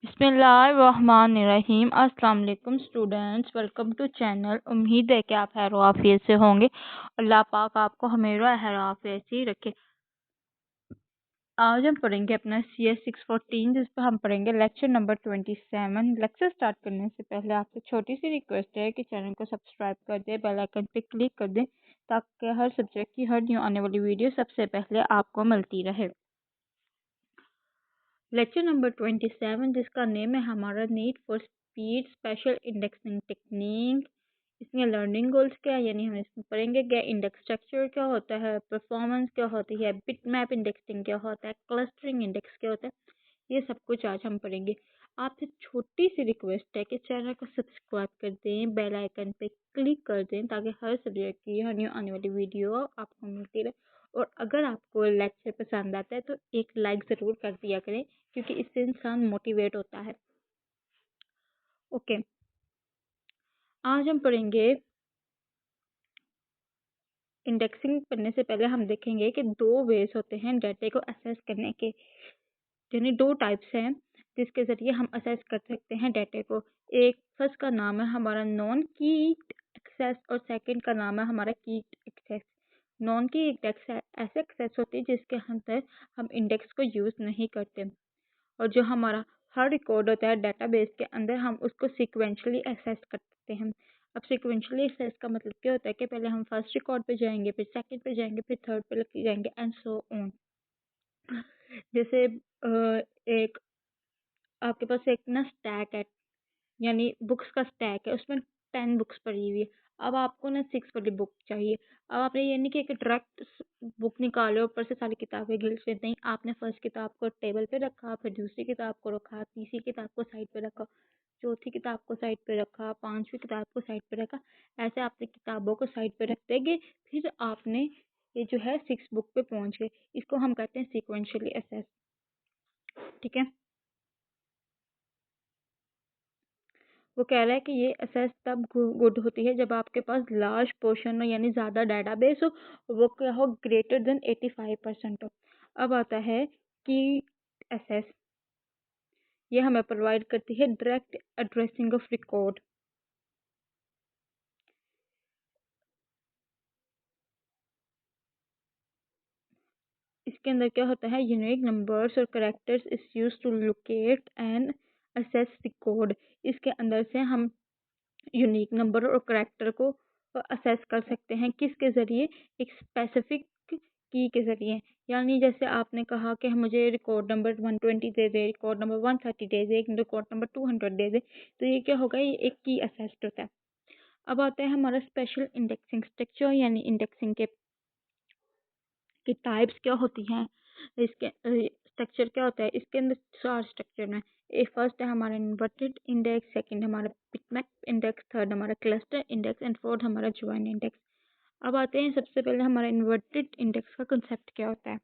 बिस्मिल्लाहिर्रहमानिर्रहीम। अस्सलाम वालेकुम स्टूडेंट्स, वेलकम टू चैनल। उम्मीद है कि आप खैर आफियत से होंगे। अल्लाह पाक आपको हमेशा खैर आफियत से ही रखे। आज हम पढ़ेंगे अपना CS 614, जिस पर हम पढ़ेंगे लेक्चर नंबर 27। लेक्चर स्टार्ट करने से पहले आपसे छोटी सी रिक्वेस्ट है कि चैनल को सब्सक्राइब कर दें, बेल आइकन पे क्लिक कर दें, ताकि हर सब्जेक्ट की हर न्यू आने वाली वीडियो सबसे पहले आपको मिलती रहे। लेक्चर नंबर 27, जिसका नेम है हमारा need for speed special indexing technique. इसमें लर्निंग गोल्स क्या है, यानी हम इसमें पढ़ेंगे क्या इंडेक्स स्ट्रक्चर क्या होता है, परफॉर्मेंस क्या होती है, बिट मैप इंडेक्सिंग क्या होता है, क्लस्टरिंग इंडेक्स क्या होता है, ये सब कुछ आज हम पढ़ेंगे। आपसे छोटी सी रिक्वेस्ट है कि चैनल को सब्सक्राइब कर दें, बेल आइकन पे क्लिक कर दें, ताकि हर सब्जेक्ट की हर न्यू आने वाली वीडियो आपको मिलती रहे। और अगर आपको लेक्चर पसंद आता है तो एक लाइक ज़रूर कर दिया करें, क्योंकि इससे इंसान मोटिवेट होता है। ओके, आज हम पढ़ेंगे इंडेक्सिंग। पढ़ने से पहले हम देखेंगे कि दो वेज होते हैं डाटा को असेस करने के, यानी दो टाइप्स हैं जिसके ज़रिए हम असेस कर सकते हैं डाटा को। एक फर्स्ट का नाम है हमारा नॉन कीड एक्सेस और सेकंड का नाम है हमारा कीड एक्सेस। नॉन की एक्सेस ऐसे एक्सेस होती है जिसके अंदर हम इंडेक्स को यूज़ नहीं करते, और जो हमारा हर रिकॉर्ड होता है डाटाबेस के अंदर हम उसको सीक्वेंशियली एक्सेस करते हैं। अब सीक्वेंशियली एक्सेस का मतलब क्या होता है कि पहले हम फर्स्ट रिकॉर्ड पे जाएंगे, फिर सेकंड पे जाएंगे, फिर थर्ड पे जाएंगे एंड सो ऑन। जैसे एक आपके पास एक ना स्टैक है, यानी बुक्स का स्टैक है, उसमें 10 बुक्स पड़ी हुई है। अब आपको ना 6 वाली बुक चाहिए। अब आपने ये नहीं कि एक डायरेक्ट बुक निकाले ऊपर से सारी किताबें गिल से, नहीं, आपने फर्स्ट किताब को टेबल पे रखा, फिर दूसरी किताब को रखा, तीसरी किताब को साइड पे रखा, चौथी किताब को साइड पे रखा, पांचवी किताब को साइड पे रखा। ऐसे आपने किताबों को साइड पे रखते गए, फिर आपने ये जो है 6 बुक पे पहुंच गए। इसको हम कहते हैं सीक्वेंशियली असेस। ठीक है, वो कह रहा है कि ये असेस तब गुड होती है जब आपके पास लार्ज पोर्शन हो, यानी ज़्यादा डाटाबेस हो, वो क्या हो, ग्रेटर देन 85% हो। अब आता है कि असेस ये हमें प्रोवाइड करती है डायरेक्ट एड्रेसिंग ऑफ रिकॉर्ड। इसके अंदर क्या होता है, यूनिक नंबर्स और characters is use to locate and access record. इसके अंदर से हम यूनिक नंबर और करेक्टर को असेस कर सकते हैं, किसके ज़रिए, एक स्पेसिफिक की के ज़रिए। यानी जैसे आपने कहा कि मुझे रिकॉर्ड नंबर 120 दे दे, रिकॉर्ड नंबर 130 दे दे, रिकॉर्ड नंबर 200 दे दे, तो ये क्या होगा, ये एक की असेस्ड होता है। अब आता है हमारा स्पेशल इंडेक्सिंग स्ट्रक्चर, यानी इंडेक्सिंग के की टाइप्स क्या होती हैं, इसके स्ट्रक्चर क्या होता है। इसके अंदर 4 स्ट्रक्चर में, एक फर्स्ट है हमारा इन्वर्टेड इंडेक्स, सेकंड हमारा बिटमैप इंडेक्स, थर्ड हमारा क्लस्टर इंडेक्स एंड फोर्थ हमारा ज्वाइन इंडेक्स। अब आते हैं सबसे पहले हमारा इन्वर्टेड इंडेक्स का कंसेप्ट क्या होता है।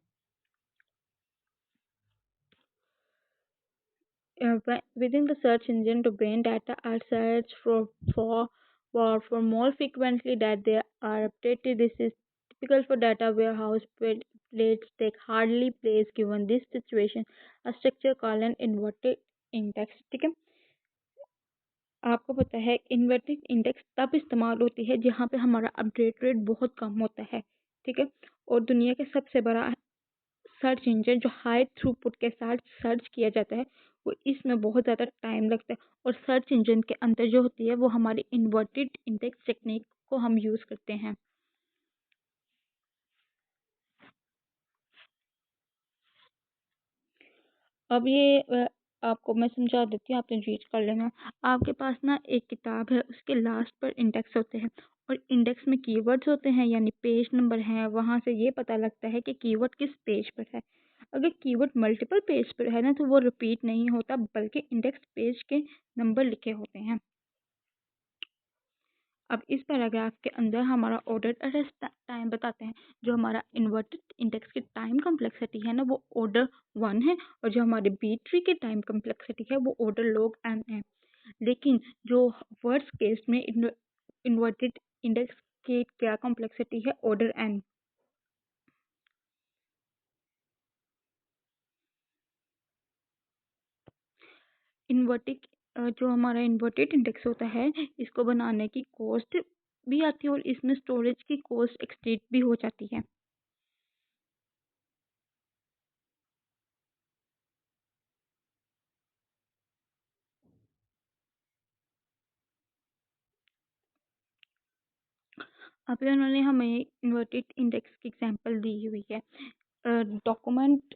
Within the search engine domain, data are searched for more frequently that they are updated. This is typical for data warehouse plates take hardly place given this situation. A structure called an inverted index. ठीक है, आपको पता है inverted index तब इस्तेमाल होती है जहाँ पे हमारा अपडेट रेट बहुत कम होता है। ठीक है, और दुनिया के सबसे बड़ा सर्च इंजन जो हाई थ्रूपुट के साथ सर्च किया जाता है, वो इसमें बहुत ज़्यादा टाइम लगता है, और सर्च इंजन के अंदर जो होती है वो हमारी इन्वर्टेड इंडेक्स टेक्निक को हम यूज़ करते हैं। अब ये आपको मैं समझा देती हूँ, आपने रीड कर लेना। आपके पास ना एक किताब है, उसके लास्ट पर इंडेक्स होते हैं, और इंडेक्स में कीवर्ड्स होते हैं, यानी पेज नंबर हैं। वहाँ से ये पता लगता है कि कीवर्ड किस पेज पर है। अगर कीवर्ड मल्टीपल पेज पर है ना, तो वो रिपीट नहीं होता, बल्कि इंडेक्स पेज के नंबर लिखे होते हैं। अब इस पैराग्राफ के अंदर हमारा ऑर्डर अरेस्ट टाइम बताते हैं। जो हमारा इन्वर्टेड इंडेक्स की टाइम कम्प्लेक्सिटी है ना, वो ऑर्डर 1 है, और जो हमारे बी ट्री की टाइम कम्प्लेक्सिटी है वो ऑर्डर log n है। लेकिन जो वर्स्ट केस में इन्वर्टेड इंडेक्स की क्या कम्प्लेक्सिटी है, ऑर्डर n। इन्वर्टिक जो हमारा इन्वर्टेड इंडेक्स होता है, इसको बनाने की कॉस्ट भी आती है और इसमें स्टोरेज की कॉस्ट एक्सटेंड भी हो जाती है। अभी उन्होंने हमें इन्वर्टेड इंडेक्स की एग्जांपल दी हुई है। डॉक्यूमेंट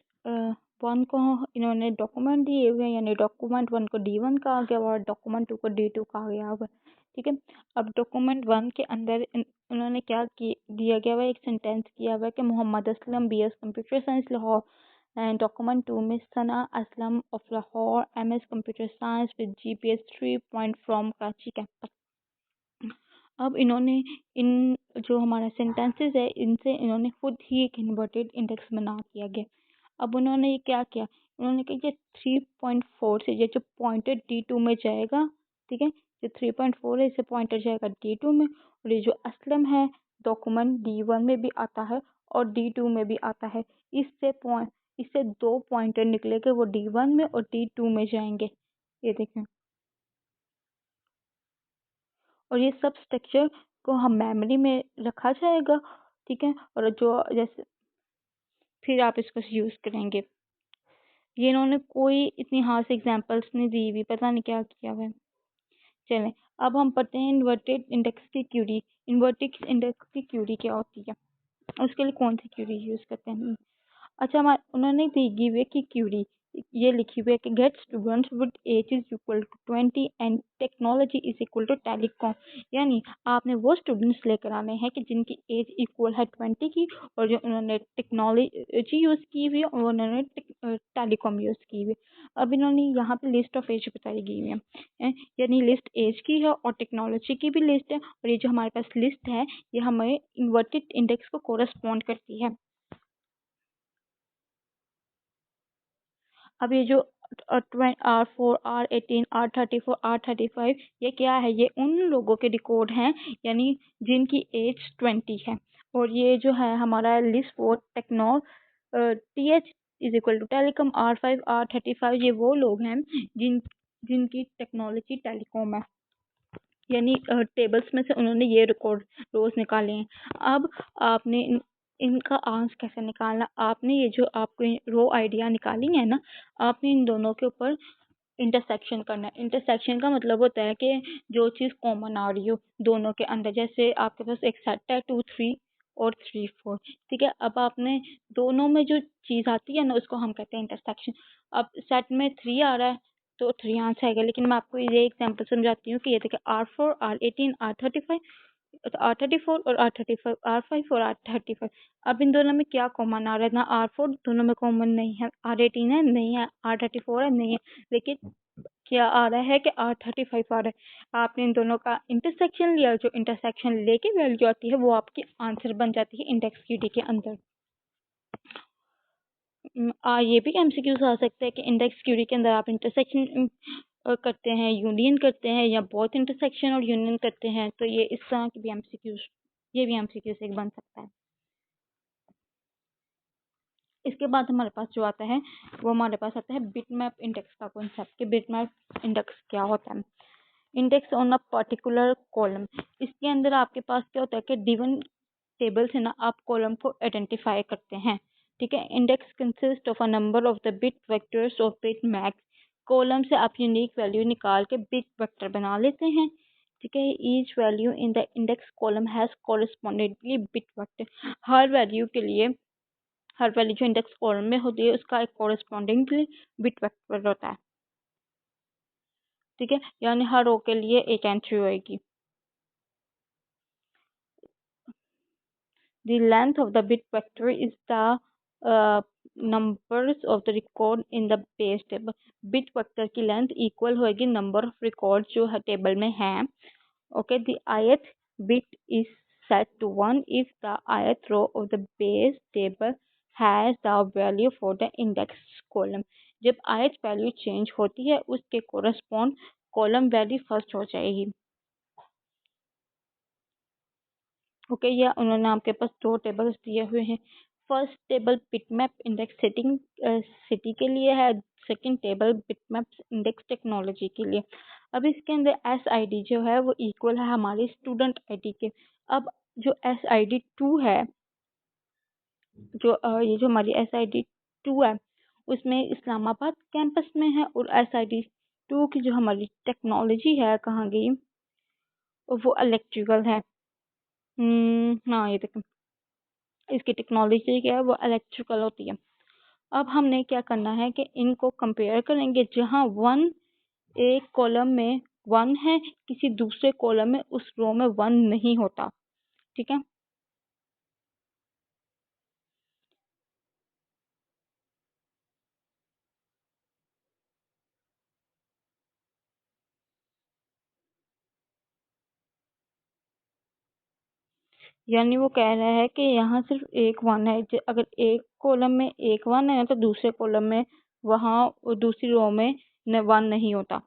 वन को इन्होंने डॉक्यूमेंट दिए हुए हैं, यानी डॉक्यूमेंट वन को D1 कहा गया हुआ और डॉक्यूमेंट टू को D2 कहा गया हुआ है। ठीक है, अब डॉक्यूमेंट वन के अंदर उन्होंने क्या दिया गया हुआ है, एक सेंटेंस किया हुआ है कि Mohammad Aslam BS computer science Lahore, and document two में Sana Aslam of Lahore MS computer science with GPS 3 from Karachi campus. अब इन्होंने इन जो हमारा सेंटेंसेस है, इनसे इन्होंने खुद ही एक इन्वर्टेड इंडेक्स बना दिया गया। अब उन्होंने ये क्या किया, उन्होंने कहा ये 3.4 से ये जो पॉइंटर D2 में जाएगा, ठीक है, ये 3.4 है, इसे पॉइंटर जाएगा D2 में, और ये जो असलम है डॉक्यूमेंट D1 में भी आता है और D2 में भी आता है। इससे दो पॉइंटर निकलेंगे, वो D1 में और D2 में जाएंगे। ये देखें, और ये सब स्ट्रक्चर को हम मेमोरी में रखा जाएगा। ठीक है, और जो जैसे फिर आप इसको यूज़ करेंगे। ये इन्होंने कोई इतनी हाथ से एग्जांपल्स नहीं दी हुई, पता नहीं क्या किया हुआ है। चलें, अब हम पढ़ते हैं इन्वर्टेड इंडेक्स की क्यूरी। इन्वर्टेड इंडेक्स की क्यूरी क्या होती है, उसके लिए कौन सी क्यूरी यूज़ करते हैं। अच्छा, हमारे उन्होंने दी हुई है कि क्यूरी ये लिखी हुई है कि get students with age is equal to 20 and technology is equal to telecom. यानी आपने वो स्टूडेंट्स लेकर आने हैं कि जिनकी एज इक्वल है 20 की, और जो उन्होंने टेक्नोलॉजी यूज़ की हुई है और उन्होंने टेलीकॉम यूज़ की हुई है। अब इन्होंने यहाँ पे लिस्ट ऑफ एज बताई गई है, यानी लिस्ट एज की है और टेक्नोलॉजी की भी लिस्ट है, और ये जो हमारे पास लिस्ट है ये हमें इन्वर्टेड इंडेक्स को कोरस्पॉन्ड करती है। अब ये जो R4 R18 R34 R35 ये क्या है, ये उन लोगों के रिकॉर्ड हैं यानी जिनकी एज 20 है। और ये जो है हमारा list for techno TH is equal to telecom R5 R35, ये वो लोग हैं जिनकी टेक्नोलॉजी टेलीकॉम है, यानी टेबल्स में से उन्होंने ये रिकॉर्ड रोज निकाले हैं। अब आपने इनका आंसर कैसे निकालना, आपने ये जो आपको रो आइडिया निकाली है ना, आपने इन दोनों के ऊपर इंटरसेक्शन करना है। इंटरसेक्शन का मतलब होता है कि जो चीज़ कॉमन आ रही हो दोनों के अंदर, जैसे आपके पास एक सेट है 2 3 और 3 4, ठीक है, अब आपने दोनों में जो चीज़ आती है ना उसको हम कहते हैं इंटरसेक्शन। अब सेट में 3 आ रहा है तो 3 आंसर आएगा, लेकिन मैं आपको ये एग्जांपल समझाती हूँ कि ये देखिए R4 R18 R35, R34 और R35 R5 और R35। अब इन दोनों में क्या कॉमन आ रहा है, ना R4 दोनों में कॉमन नहीं है, R18 है नहीं है, R34 है नहीं है, लेकिन क्या आ रहा है कि R35 आ रहा है। आपने इन दोनों का इंटरसेक्शन लिया, जो इंटरसेक्शन लेके वैल्यू आती है वो आपकी आंसर बन जाती है इंडेक्स क्यूडी के अंदर। ये भी एमसीक्यूज आ सकते हैं कि इंडेक्स क्यूरी के अंदर आप इंटरसेक्शन करते हैं, यूनियन करते हैं, या बहुत इंटरसेक्शन और यूनियन करते हैं, तो ये इस तरह की भी एमसीक्यूज, ये भी एमसीक्यूज एक बन सकता है। इसके बाद हमारे पास जो आता है वो हमारे पास आता है बिटमैप इंडेक्स का कॉन्सेप्ट, कि बिटमैप इंडेक्स क्या होता है। Index on a particular column, इसके अंदर आपके पास क्या होता है कि गिवन टेबल से ना आप कॉलम को आइडेंटिफाई करते हैं। ठीक है, index consist of a number of the bit vectors of bit max, column से आप यूनिक वैल्यू निकाल के बिट वेक्टर बना लेते हैं। ठीक है, each value in the index column has correspondently bit vector, हर वैल्यू जो इंडेक्स कॉलम में होती है उसका एक कॉरेस्पॉन्डिंगली बिट वेक्टर होता है। ठीक है, यानी हर रो के लिए एक एंट्री होगी। The length of the bit vector is the numbers of the record in the base table. Bit vector की लेंथ इक्वल होगी नंबर ऑफ रिकॉर्ड जो है टेबल में है। Okay, the ith bit is set to 1 if the ith row of the base table has the value for the index column. जब ith value change होती है उसके correspond column value first हो जाएगी। ओके, या उन्होंने आपके पास दो टेबल्स दिए हुए हैं। First table bitmap index setting city के लिए है, second table bitmaps index technology के लिए। अब इसके अंदर SID जो है वो इक्वल है हमारी स्टूडेंट ID के। अब जो SID2 है, ये जो हमारी SID2 है उसमें इस्लामाबाद कैंपस में है, और SID2 की जो हमारी टेक्नोलॉजी है कहाँ गई, वो इलेक्ट्रिकल है। हाँ, ये देखो इसकी टेक्नोलॉजी क्या है, वो इलेक्ट्रिकल होती है। अब हमने क्या करना है कि इनको कंपेयर करेंगे, जहाँ एक कॉलम में 1 है, किसी दूसरे कॉलम में उस रो में 1 नहीं होता। ठीक है, यानी वो कह रहा है कि यहाँ सिर्फ एक 1 है। अगर एक कॉलम में एक 1 है तो दूसरे कॉलम में, वहाँ दूसरी रो में 1 नहीं होता,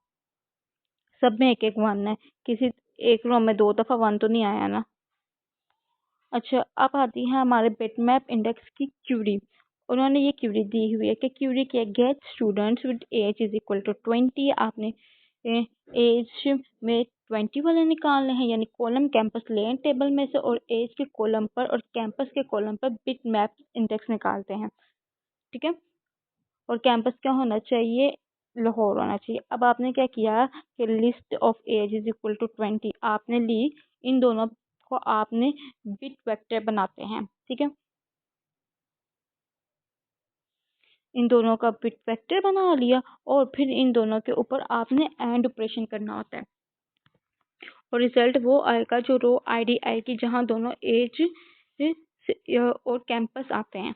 सब में एक एक 1 है। किसी एक रो में 2 दफा 1 तो नहीं आया ना। अच्छा, अब आती है हमारे बिटमैप इंडेक्स की क्यूरी। उन्होंने ये क्यूरी दी हुई है कि क्यूरी क्या, get students with age is equal to 20। आपने एज में 20 वाले निकालने हैं, यानी कॉलम कैंपस लें टेबल में से, और एज के कॉलम पर और कैंपस के कॉलम पर बिटमैप इंडेक्स निकालते हैं। ठीक है, और कैंपस क्या होना चाहिए, लाहौर होना चाहिए। अब आपने क्या किया कि list of age is equal to 20 आपने ली, इन दोनों को आपने बिट वेक्टर बनाते हैं। ठीक है, इन दोनों का बिट वेक्टर बना लिया, और फिर इन दोनों के ऊपर आपने एंड ऑपरेशन करना होता है, और रिजल्ट वो आएगा जो रो ID आएगी जहाँ दोनों एज और कैंपस आते हैं।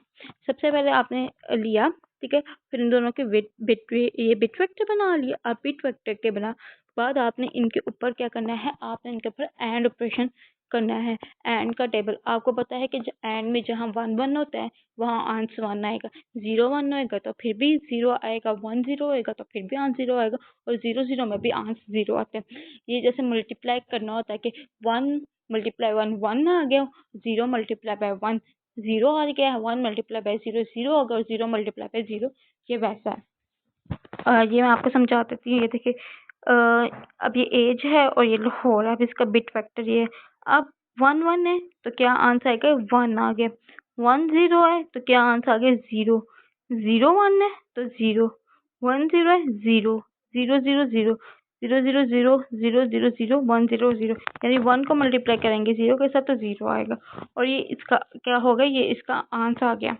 सबसे पहले आपने लिया, ठीक है, फिर इन दोनों के ये बिट वेक्टर बना लिया। अब बिट वेक्टर के बाद आपने इनके ऊपर क्या करना है, आपने इनके ऊपर एंड ऑपरेशन करना है। एंड का टेबल आपको पता है कि एंड में जहाँ 1 1 होता है वहाँ आंसर 1 आएगा, 0 1 होएगा तो फिर भी 0 आएगा, 1 0 होएगा तो फिर भी आंसर 0 आएगा, और 0 0 में भी आंसर 0 आता है। ये जैसे मल्टीप्लाई करना होता है कि 1 मल्टीप्लाई 1 1 आ गया, 0 मल्टीप्लाई बाय 1 0 आ गया, 1 मल्टीप्लाई बाय 0 0 आ गया, और 0 मल्टीप्लाई बाय 0 ये वैसा है। ये मैं आपको समझा देती हूँ। ये देखिए, अब ये एज है और ये लाहौर है। अब इसका बिट फैक्टर ये है। अब 1 1 है तो क्या आंसर आएगा, 1 आ गया। 1 0 है तो क्या आंसर आ गया, 0। 0 1 है तो 0। 1 0 है, 0। 0 0 0 0 0 0 0 0 0 1 0 0, यानी 1 को मल्टीप्लाई करेंगे 0 के साथ तो 0 आएगा, और ये इसका क्या होगा, ये इसका आंसर आ गया।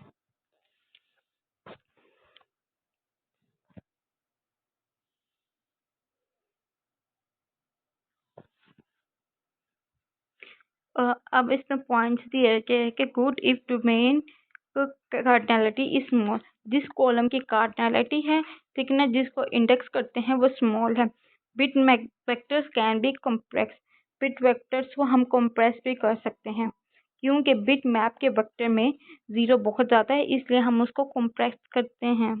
अब इसमें पॉइंट्स दिए कि good if domain cardinality is small. जिस कॉलम की कार्डिनलिटी है, ठीक है ना, जिसको इंडेक्स करते हैं वो स्मॉल है। Bit vectors can be complex. Bit vectors को हम कॉम्प्रेस भी कर सकते हैं, क्योंकि बिट मैप के वेक्टर में 0 बहुत ज़्यादा है, इसलिए हम उसको कॉम्प्रेस करते हैं।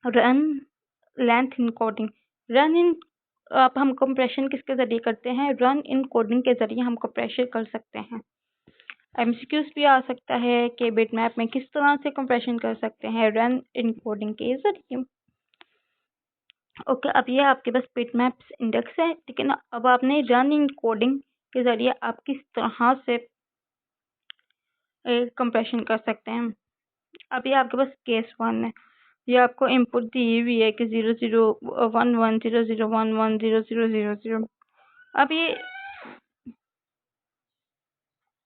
Run length encoding. Run in अब हम कंप्रेशन किसके ज़रिए करते हैं, रन इन कोडिंग के ज़रिए हम कंप्रेशन कर सकते हैं। MCQs भी आ सकता है कि बिटमैप में किस तरह से कंप्रेशन कर सकते हैं, रन इन कोडिंग के ज़रिए। ओके, अब ये आपके पास बिटमैप्स इंडेक्स है, ठीक है ना। अब आपने रन इन कोडिंग के ज़रिए आप किस तरह से कंप्रेशन कर सकते हैं। अब ये आपके पास केस 1 है, ये आपको इनपुट दी हुई है कि 0 0 1 1 0 0 1 1 0 0 0 0।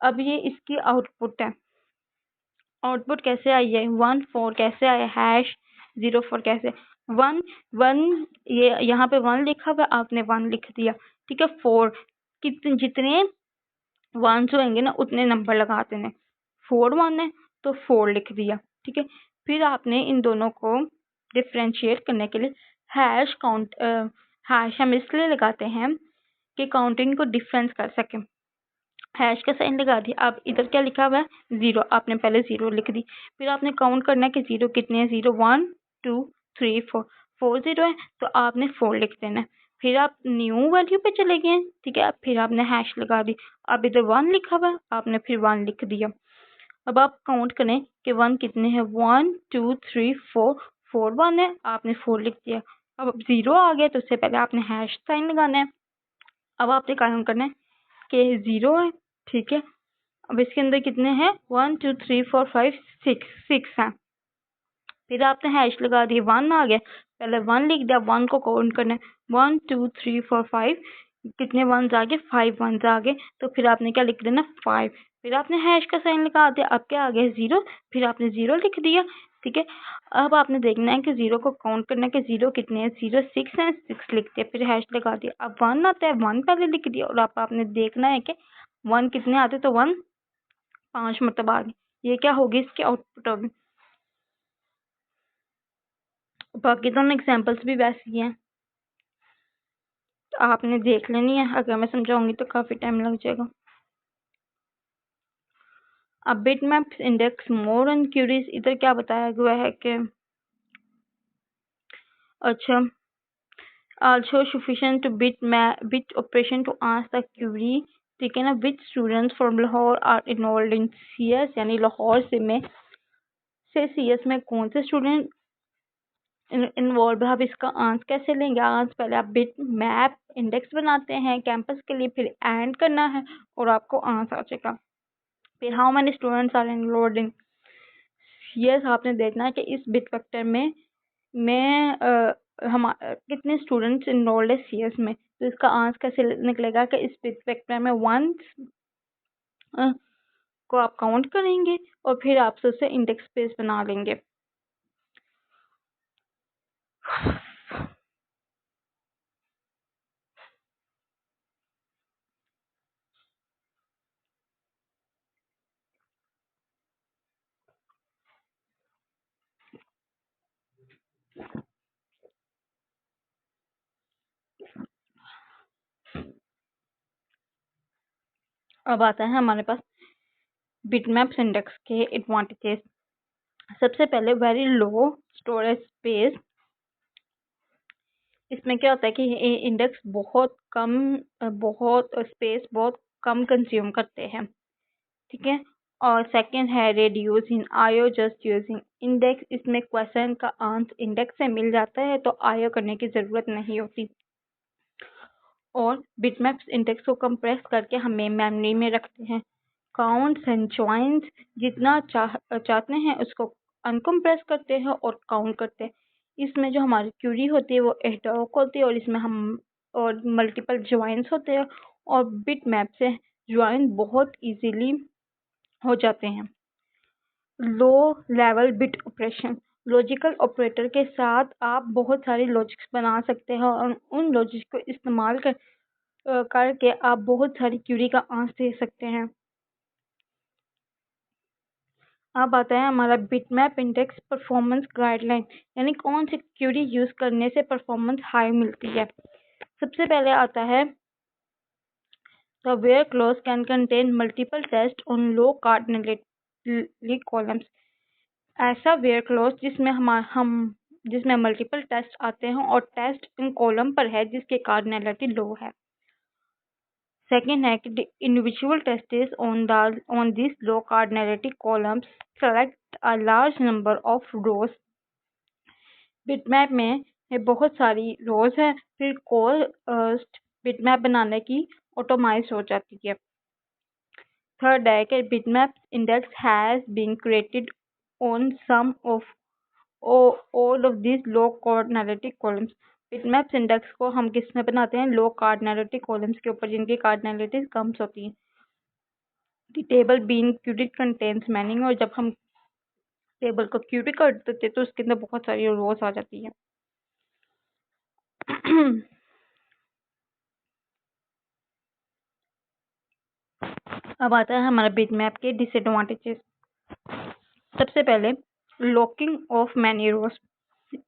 अब ये इसकी आउटपुट है। आउटपुट कैसे आई है, 1 4 कैसे आया, हैश 0 4 कैसे, 1 1, ये यहाँ पे 1 लिखा हुआ, आपने 1 लिख दिया, ठीक है। 4 जितने 1s होंगे ना उतने नंबर लगा देने। 4 1 है तो 4 लिख दिया, ठीक है। फिर आपने इन दोनों को डिफ्रेंशिएट करने के लिए हैश हम इसलिए लगाते हैं कि काउंटिंग को डिफरेंस कर सकें। हैश का साइन लगा दिया। अब इधर क्या लिखा हुआ है, 0, आपने पहले 0 लिख दी। फिर आपने काउंट करना है कि 0 कितने हैं, 0 1 2 3 4, 4 0 है तो आपने 4 लिख देना है। फिर आप न्यू वैल्यू पे चले गए, ठीक है। फिर आपने हैश लगा दी। अब इधर 1 लिखा हुआ है, आपने फिर 1 लिख दिया। अब आप काउंट करें कि 1 कितने हैं, 1 2 3 4, 4 1 है, आपने 4 लिख दिया। अब 0 आ गया तो उससे पहले आपने हैश साइन लगाना है। अब आपने काउंट करना है कि 0 है, ठीक है। अब इसके अंदर कितने हैं, 1 2 3 4 5 6 हैं। फिर आपने हैश लगा दिया, 1 आ गया, पहले 1 लिख दिया, 1 को काउंट करना है, 1 2 3 4 5, कितने 1s आ गए, 5 1s आ गए, तो फिर आपने क्या लिख देना, 5। फिर आपने हैश का साइन लगा दिया, अब क्या आ गया, 0, फिर आपने 0 लिख दिया, ठीक है। अब आपने देखना है कि 0 को काउंट करना है कि 0 कितने हैं, 0 6 है, 6 लिख दिया, फिर हैश लगा दिया। अब 1 आता है, 1 पहले लिख दिया, और अब आपने देखना है कि 1 कितने आते, तो 1 5 मतलब आ गए। ये क्या होगी, इसकी आउटपुट होगी। बाकी दोनों एग्जाम्पल्स भी वैसे ही हैं, तो आपने देख लेनी है। अगर मैं समझाऊंगी तो काफ़ी टाइम लग जाएगा। अब bitmap index more and queries, इधर क्या बताया हुआ है कि अच्छा, also sufficient to bit operation to ask the query, ठीक है ना, which students from Lahore are involved in CS, यानी लाहौर से CS में कौन से स्टूडेंट इन्वॉल्व है। अब इसका आंसर कैसे लेंगे, आंसर पहले आप बिट मैप इंडेक्स बनाते हैं कैंपस के लिए, फिर एंड करना है और आपको आंसर आ जाएगा। फिर how many students are enrolled in CS, आपने देखना है कि इस बिट वेक्टर में हम कितने स्टूडेंट्स इनरोल्ड है सीएस में। तो इसका आंसर कैसे निकलेगा कि इस बिट वेक्टर में 1 को आप काउंट करेंगे और फिर आप उससे इंडेक्स स्पेस बना लेंगे। अब आता है हमारे पास बिटमैप्स इंडेक्स के एडवांटेजेस। सबसे पहले वेरी लो स्टोरेज स्पेस। इसमें क्या होता है कि ये इंडेक्स बहुत स्पेस बहुत कम कंज्यूम करते हैं, ठीक है। और सेकंड है रेड्यूस इन आईओ जस्ट यूजिंग इंडेक्स। इसमें क्वेश्चन का आंसर इंडेक्स से मिल जाता है तो आईओ करने की ज़रूरत नहीं होती। और बिटमैप्स इंडेक्स को कंप्रेस करके हमें मेमोरी में रखते हैं। काउंट्स एंड जॉइंस जितना चाहते हैं उसको अनकम्प्रेस करते हैं और काउंट करते हैं। इसमें जो हमारी क्यूरी होती है वो एडहॉक होती है और इसमें हम और मल्टीपल जॉइंस होते हैं और बिट मैप से जॉइन बहुत इजीली हो जाते हैं। Low level bit operation, logical operator के साथ आप बहुत सारी लॉजिक्स बना सकते हैं और उन लॉजिक्स को इस्तेमाल करके आप बहुत सारी क्यूरी का आंसर दे सकते हैं। अब आता है हमारा बिटमैप इंडेक्स परफॉर्मेंस गाइडलाइन, यानी कौन सी क्यूरी यूज करने से परफॉर्मेंस हाई मिलती है। सबसे पहले आता है the where clause can contain multiple test on low cardinality columns. ऐसा वेयर क्लॉज जिसमें मल्टीपल टेस्ट आते हैं और टेस्ट इन कॉलम पर है जिसके कार्डिनलिटी लो है। Second है कि individual tests on these low cardinality columns select a large number of rows। Bitmap में बहुत सारी रोज है, फिर कॉस्ट बिटमैप बनाने की ऑटोमाइज हो जाती है। थर्ड है कि bitmap index has been created on some of all of these low cardinality columns। Bitmaps index को हम किस में बनाते हैं, लो कार्डिनलिटी कॉलम्स के ऊपर जिनकी कार्डिनलिटी कम होती है। The table being queried contains many, और जब हम टेबल को क्यूरी कर देते तो उसके अंदर बहुत सारी रोज आ जाती है। अब आता है हमारा बिटमैप के डिसएडवांटेजेस। सबसे पहले लॉकिंग ऑफ मैनी रोज,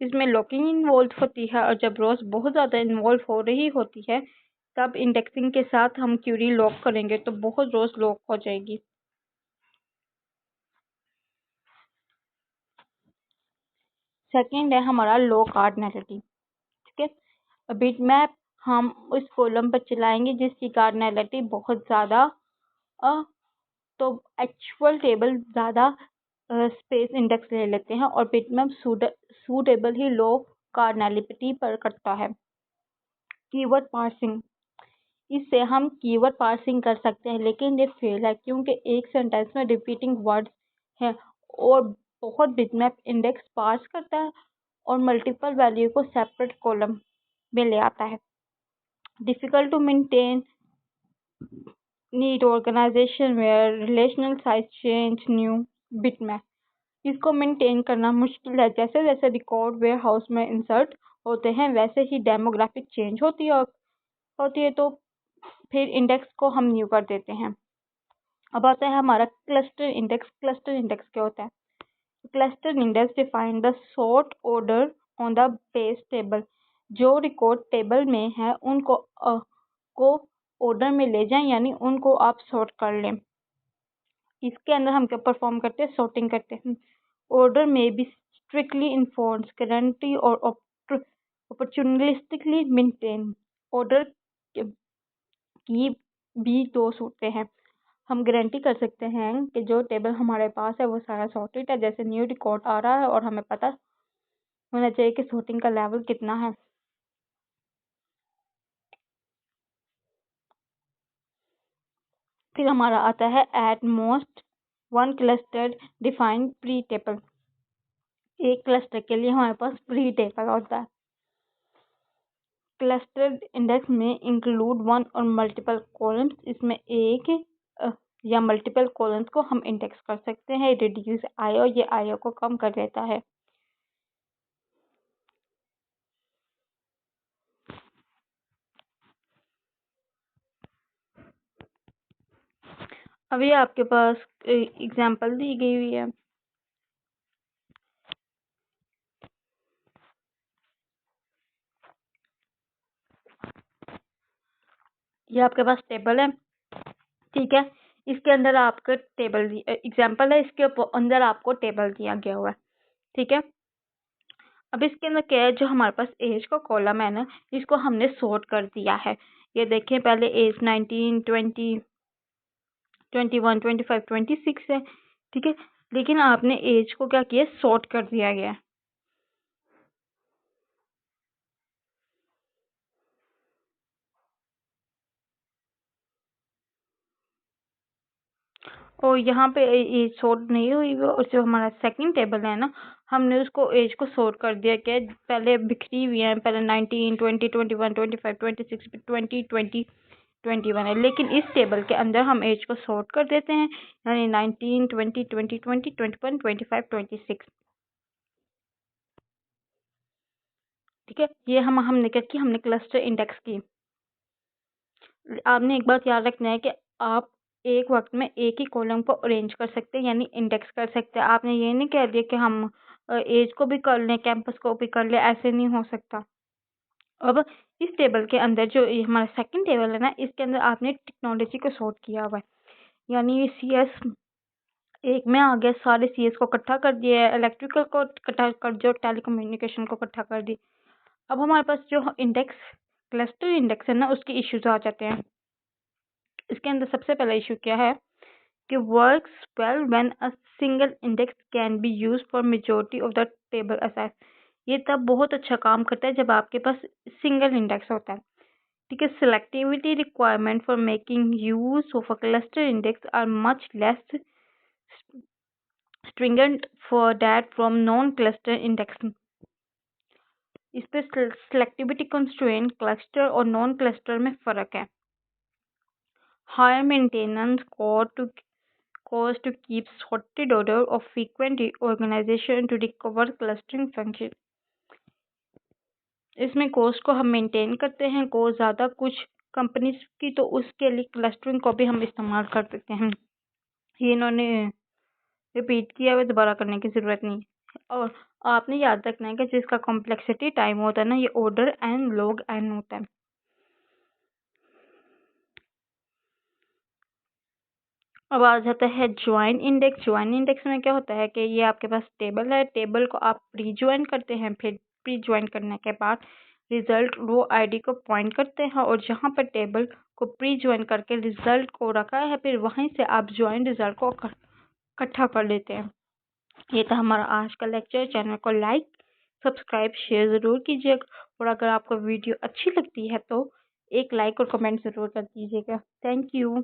इसमें लॉकिंग इन्वॉल्व होती है और जब रोज बहुत ज़्यादा इन्वॉल्व हो रही होती है तब इंडेक्सिंग के साथ हम क्यूरी लॉक करेंगे तो बहुत रोज लॉक हो जाएगी। सेकेंड है हमारा लो कार्डिनलिटी, ठीक है। बिटमैप हम उस कॉलम पर चलाएंगे जिसकी कार्डिनलिटी बहुत ज़्यादा तो एक्चुअल टेबल ज़्यादा स्पेस इंडेक्स ले लेते हैं और बिटमैप सूटेबल ही लो कार्नैलिटी पर करता है। कीवर्ड पार्सिंग, इससे हम कीवर्ड पार्सिंग कर सकते हैं, लेकिन ये फेल है क्योंकि एक सेंटेंस में रिपीटिंग वर्ड्स हैं और बहुत बिटमैप इंडेक्स पार्स करता है और मल्टीपल वैल्यू को सेपरेट कॉलम में ले आता है। Difficult to maintain need organization where relational size change new bitmap, इसको मेंटेन करना मुश्किल है। जैसे जैसे रिकॉर्ड वेयर हाउस में इंसर्ट होते हैं वैसे ही डेमोग्राफिक चेंज होती है तो फिर इंडेक्स को हम न्यू कर देते हैं। अब आता है हमारा क्लस्टर इंडेक्स। क्लस्टर इंडेक्स क्या होता है? Cluster index define the sort order on the base table, जो रिकॉर्ड टेबल में है उनको को ऑर्डर में ले जाएं, यानी उनको आप सॉर्ट कर लें। इसके अंदर हम क्या परफॉर्म करते हैं? सॉर्टिंग करते हैं। ऑर्डर में बी स्ट्रिक्टली इन्फोर्स गारंटी और ऑपर्चुनिस्टिकली मेंटेन। ऑर्डर की भी दो सूरतें हैं। हम गारंटी कर सकते हैं कि जो टेबल हमारे पास है वो सारा सॉर्टेड है, जैसे न्यू रिकॉर्ड आ रहा है और हमें पता होना चाहिए कि सॉर्टिंग का लेवल कितना है। फिर हमारा आता है at most one cluster define pre table. एक क्लस्टर के लिए हमारे पास प्री टेबल होता है। क्लस्टर इंडेक्स में इंक्लूड वन और मल्टीपल कॉलम्स, इसमें एक या मल्टीपल कॉलम्स को हम इंडेक्स कर सकते हैं। रिड्यूस आईओ, ये आईओ को कम कर देता है। अब ये आपके पास एग्जाम्पल दी गई हुई है। ये आपके पास टेबल है, ठीक है। इसके अंदर आपका टेबल एग्जाम्पल है, इसके अंदर आपको टेबल दिया गया हुआ है, ठीक है। अब इसके अंदर क्या है, जो हमारे पास एज का कॉलम है ना, इसको हमने सॉर्ट कर दिया है। ये देखें, पहले एज 19, 20, 21, 25, 26 है, ठीक है। लेकिन आपने एज को क्या किया? सॉर्ट कर दिया गया है। और यहाँ पे एज सॉर्ट नहीं हुई, और जो हमारा सेकंड टेबल है ना, हमने उसको एज को सॉर्ट कर दिया। क्या पहले बिखरी हुई है, पहले 19, 20, 21, 25, 26, 20, 20, 21 है, लेकिन इस टेबल के अंदर हम एज को सॉर्ट कर देते हैं, यानी 19, 20, 20, 20, 21, 25, 26, ठीक है। ये हमने क्या की? हमने क्लस्टर इंडेक्स की। आपने एक बात याद रखना है कि आप एक वक्त में एक ही कॉलम को अरेंज कर सकते हैं, यानी इंडेक्स कर सकते हैं। आपने ये नहीं कह दिया कि हम एज को भी कर लें, कैंपस को भी कर लें, ऐसे नहीं हो सकता। अब इस टेबल के अंदर जो ये हमारा सेकंड टेबल है ना, इसके अंदर आपने टेक्नोलॉजी को सॉर्ट किया हुआ है, यानी ये CS एक में आ गया, सारे CS को इकट्ठा कर दिया है, इलेक्ट्रिकल को इकट्ठा कर दिया, टेलीकम्युनिकेशन को इकट्ठा कर दिया। अब हमारे पास जो इंडेक्स क्लस्टर इंडेक्स है ना, उसके इश्यूज आ जाते हैं। इसके अंदर सबसे पहला इशू क्या है कि works well when a single index can be used for majority of the table as is. ये तब बहुत अच्छा काम करता है जब आपके पास सिंगल इंडेक्स होता है, ठीक है। Selectivity requirement for making use of a cluster index are much less stringent for that from non-cluster index। इस पे सेलेक्टिविटी कंस्ट्रेंट क्लस्टर और नॉन क्लस्टर में फ़र्क है। Higher maintenance cost to keep sorted order of frequent organization to recover clustering function। इसमें cost को हम maintain करते हैं, कॉस्ट ज़्यादा कुछ कंपनीज की, तो उसके लिए क्लस्टरिंग को भी हम इस्तेमाल कर सकते हैं। ये इन्होंने रिपीट किया हुआ, दोबारा करने की ज़रूरत नहीं। और आपने याद रखना है कि जिसका कॉम्प्लेक्सिटी टाइम होता है ना, ये ऑर्डर एन लॉग एन होता है। अब आ जाता है ज्वाइन इंडेक्स। ज्वाइन इंडेक्स में क्या होता है कि ये आपके पास टेबल है, टेबल को आप प्री ज्वाइन करते हैं, फिर प्री ज्वाइन करने के बाद रिजल्ट रो आईडी को पॉइंट करते हैं, और जहाँ पर टेबल को प्री ज्वाइन करके रिजल्ट को रखा है, फिर वहीं से आप ज्वाइन रिजल्ट को इकट्ठा कर लेते हैं। ये था हमारा आज का लेक्चर। चैनल को लाइक, सब्सक्राइब, शेयर ज़रूर कीजिएगा और अगर आपको वीडियो अच्छी लगती है तो एक लाइक और कमेंट ज़रूर कर दीजिएगा। Thank you.